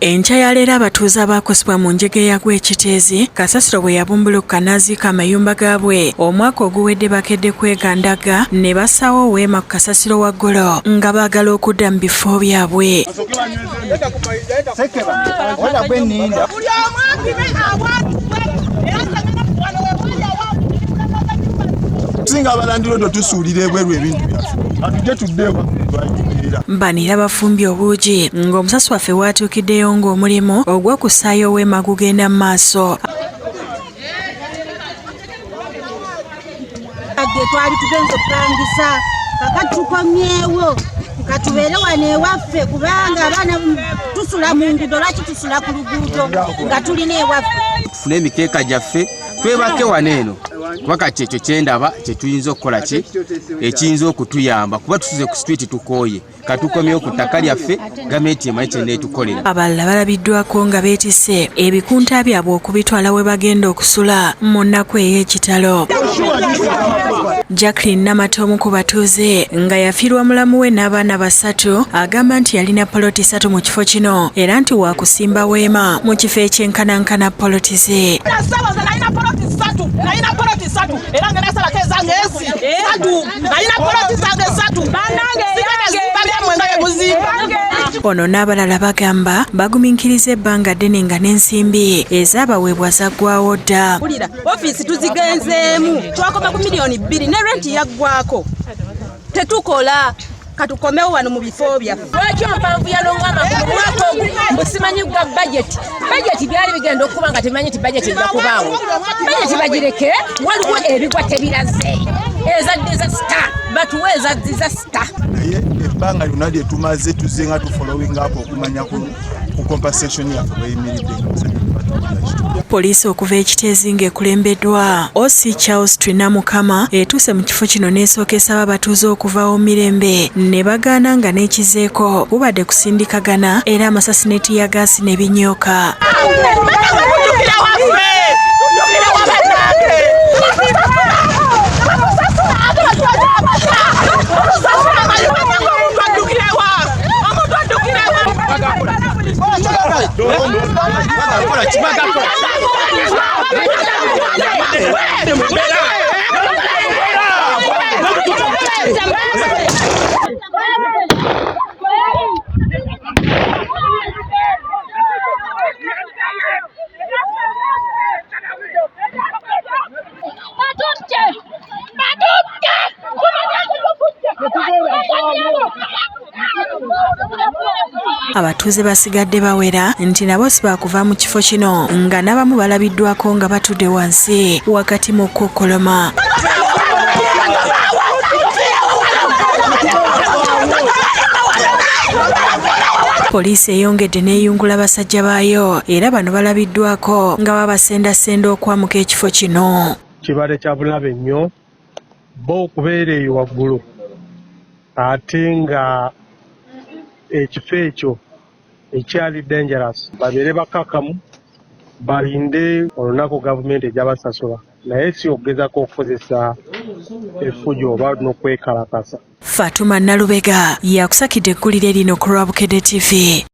Enkya ya leero abatuuze abaakosebwa mu njegeya gw'ekiteezi kasasiro bwe yabumbulukuka n'aziika amayumba gaabwe omwaka oguwedde bakedde kwegandaga ne bassaawo weema ku kasasiro waggulu nga baagala okudda mu bifo byabwe. Singa abalandirodo tusuulira ebweru ebintu byaffe tuddeewa Mbanira bafumbye obuugi ng'omusasi waffe waatuukiddeyo ng'omulimu ogw'okussaayo weema gugenda mu maaso. Twali tugenze okupangisa kakati tukomyewo katubeere wano ewaffe kubanga abaana tusula mu nguudo lwaki tusula ku luguudo nga tulina ewaffe. Tufune emikeeka gyaffe twebake wano eno kuba kati ekyo kyendaba kye tuyinza okukola ki ekiyinza okutuyamba kuba tusuze ku street tukooye katukomyewo ku ttaka lyaffe gavumenti emanyi kyeneetukolera. Abalala balabiddwako nga beetisse ebikunta byabwe okubitwala we bagenda okusula mu nnaku ey'ekitalo. Jacqueline Namato omu ku batuuze nga yafiirwa mulamu we n'abaana basatu agamba nti yalina poloti 3 mu kifo kino era nti waakusimba weema mu kifo ekyenkanankana poloti ze. Era nga nasalako ezange ensi nalina poloti zange 3 ono n'abalala bagamba bagumiikiriza ebbanga ddene nga n'ensimbi ezaabaweebwa zaggwawo dda. Ofiisi tuzigenzeemu twakoma ku miliyoni 2 ne renti yaggwako tetukola katukomewo wano mu bifo byaffe. Lwaki ompanvu yalongama ku mwaka ogu mbusimanyi gwa bajeti byali bigenda okuba nga temanyi nti bajeti ejja kubaawo. Bajeti bagireke waliwo ebigwa tebiraze ezadde za star batuwe ezadde za star. Naye ebbanga lyonna lye tumaze tuzze nga tufollowing up okumanya ku compensation yaffe bweyimiridde. Poliisi okuva ekiteezi ng'ekulembeddwa OC Charles Twina Mukama etuuse mu kifo kino n'esookesa abatuuze okuvaawo mirembe ne bagaana nga n'ekizeeko kubadde kusindikagana era amasasi ne tiyagaasi ne binyooka. Abatuuze basigadde bawera nti nabo si baakuva mu kifo kino nga n'abamu balabiddwako nga batudde wansi wakati mu kukkoloma. Poliisi eyongedde n'eyungula abasajja baayo era bano balabiddwako nga babasendasenda okwamuka ekifo kino. Kibadde kya bulabe nnyo bo okubeera eyo waggulu ate nga ekifo ekyo ekyali dangerous babeere bakakamu balinde olunaku gavumenti ejabasasula naye si okugezako okukozesa effujo oba n'okwekalakasa. Fatuma Nalubega yakusakidde eggulire lino ku Lwabukedde TV.